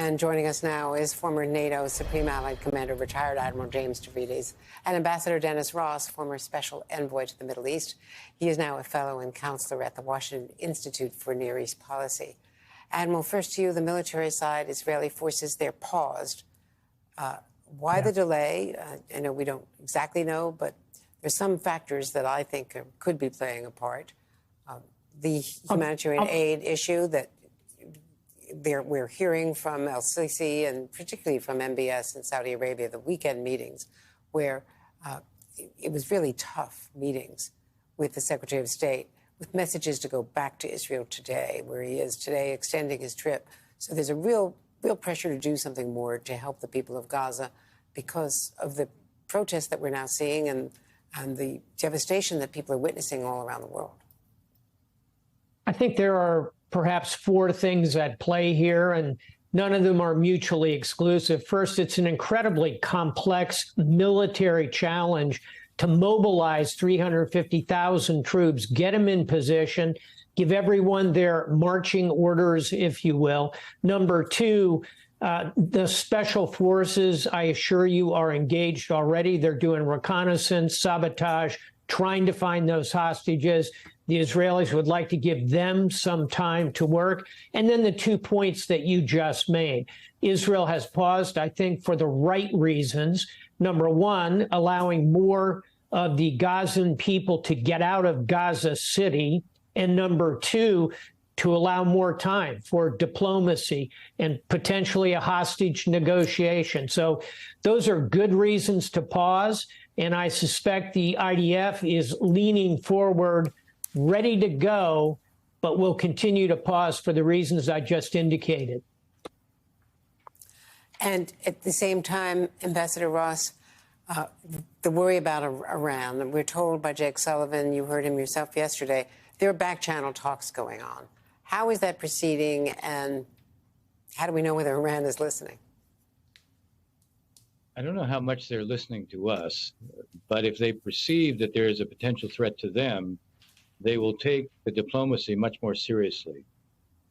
And joining us now is former NATO Supreme Allied Commander, retired Admiral James Stavridis, and Ambassador Dennis Ross, former Special Envoy to the Middle East. He is now a fellow and counselor at the Washington Institute for Near East Policy. Admiral, first to you, the military side, Israeli forces, they're paused. Why the delay? I know we don't exactly know, but there's some factors that I think could be playing a part. The humanitarian aid issue that we're hearing from El-Sisi and particularly from MBS in Saudi Arabia, the weekend meetings, where it was really tough meetings with the Secretary of State, with messages to go back to Israel today, where he is today, extending his trip. So there's a real pressure to do something more to help the people of Gaza because of the protests that we're now seeing and the devastation that people are witnessing all around the world. I think there are perhaps four things at play here, and none of them are mutually exclusive. First, it's an incredibly complex military challenge to mobilize 350,000 troops, get them in position, give everyone their marching orders, if you will. Number two, the special forces, I assure you, are engaged already. They're doing reconnaissance, sabotage, trying to find those hostages. The Israelis would like to give them some time to work. And then the 2 points that you just made. Israel has paused, I think, for the right reasons. Number one, allowing more of the Gazan people to get out of Gaza City. And number two, to allow more time for diplomacy and potentially a hostage negotiation. So those are good reasons to pause. And I suspect the IDF is leaning forward, ready to go, but will continue to pause for the reasons I just indicated. And at the same time, Ambassador Ross, the worry about Iran, we're told by Jake Sullivan, you heard him yourself yesterday, there are back-channel talks going on. How is that proceeding, and how do we know whether Iran is listening? I don't know how much they're listening to us, but if they perceive that there is a potential threat to them, they will take the diplomacy much more seriously.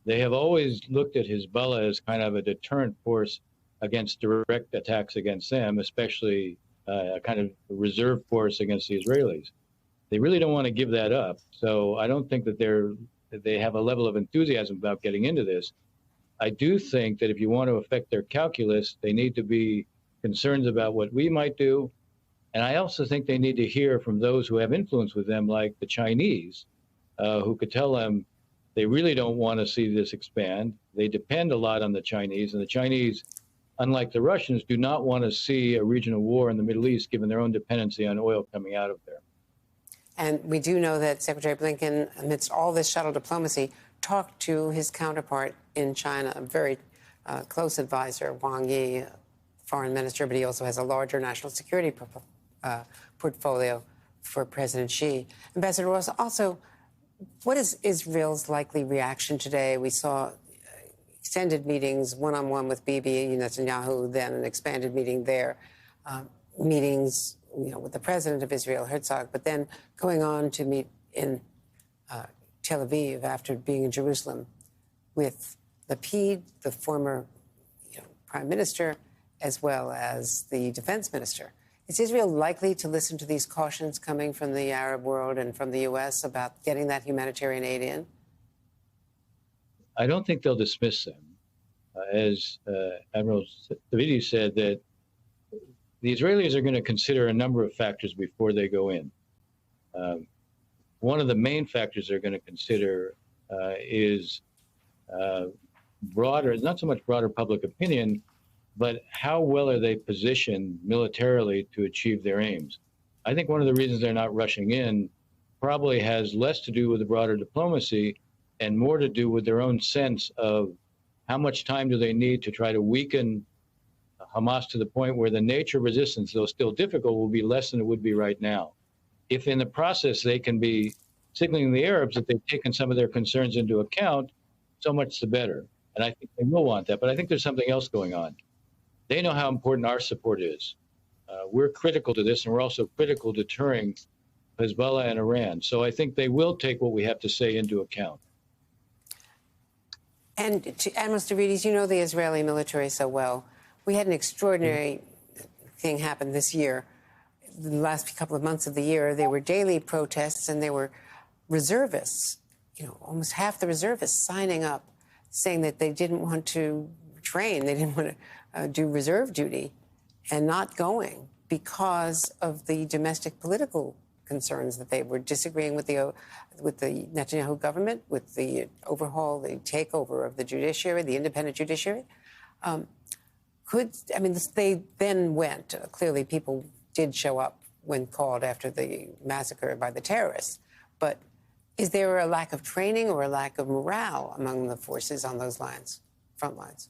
They have always looked at Hezbollah as kind of a deterrent force against direct attacks against them, especially a kind of reserve force against the Israelis. They really don't want to give that up. So I don't think that they have a level of enthusiasm about getting into this. I do think that if you want to affect their calculus, they need to be concerned about what we might do. And I also think they need to hear from those who have influence with them, like the Chinese, who could tell them they really don't want to see this expand. They depend a lot on the Chinese, and the Chinese, unlike the Russians, do not want to see a regional war in the Middle East, given their own dependency on oil coming out of there. And we do know that Secretary Blinken, amidst all this shuttle diplomacy, talked to his counterpart in China, a very close advisor, Wang Yi, foreign minister, but he also has a larger national security portfolio for President Xi. Ambassador Ross, also, what is Israel's likely reaction today? We saw extended meetings, one-on-one with Bibi Netanyahu, then an expanded meeting there, meetings with the president of Israel, Herzog, but then going on to meet in Tel Aviv after being in Jerusalem with Lapid, the former prime minister, as well as the defense minister. Is Israel likely to listen to these cautions coming from the Arab world and from the U.S. about getting that humanitarian aid in? I don't think they'll dismiss them. As Admiral Stavridis said, that the Israelis are going to consider a number of factors before they go in. One of the main factors they're going to consider is broader, not so much broader public opinion, but how well are they positioned militarily to achieve their aims? I think one of the reasons they're not rushing in probably has less to do with the broader diplomacy and more to do with their own sense of how much time do they need to try to weaken Hamas to the point where the nature of resistance, though still difficult, will be less than it would be right now. If in the process they can be signaling the Arabs that they've taken some of their concerns into account, so much the better. And I think they will want that. But I think there's something else going on. They know how important our support is. We're critical to this, and we're also critical deterring Hezbollah and Iran. So I think they will take what we have to say into account. And to Admiral Stavridis, you know the Israeli military so well. We had an extraordinary thing happen this year. The last couple of months of the year, there were daily protests, and there were reservists, almost half the reservists signing up, saying that they didn't want to train, they didn't want to do reserve duty, and not going because of the domestic political concerns that they were disagreeing with the Netanyahu government, with the overhaul, the takeover of the judiciary, the independent judiciary. They then went. Clearly, people did show up when called after the massacre by the terrorists. But is there a lack of training or a lack of morale among the forces on those lines, front lines?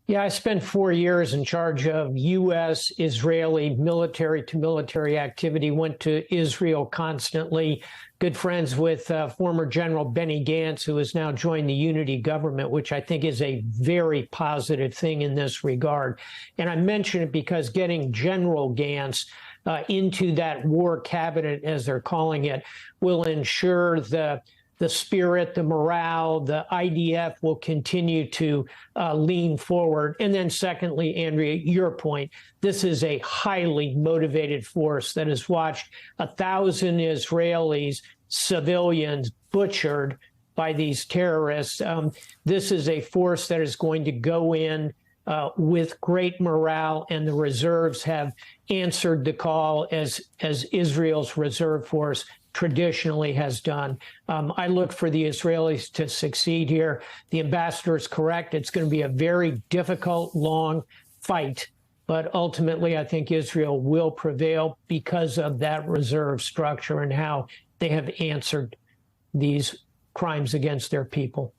Yeah, I spent 4 years in charge of U.S.-Israeli military-to-military activity, went to Israel constantly, good friends with former General Benny Gantz, who has now joined the unity government, which I think is a very positive thing in this regard. And I mention it because getting General Gantz into that war cabinet, as they're calling it, will ensure the spirit, the morale, the IDF will continue to lean forward. And then secondly, Andrea, your point, this is a highly motivated force that has watched 1,000 Israelis, civilians, butchered by these terrorists. This is a force that is going to go in with great morale, and the reserves have answered the call as Israel's reserve force traditionally has done. I look for the Israelis to succeed here. The ambassador is correct. It's going to be a very difficult, long fight. But ultimately, I think Israel will prevail because of that reserve structure and how they have answered these crimes against their people.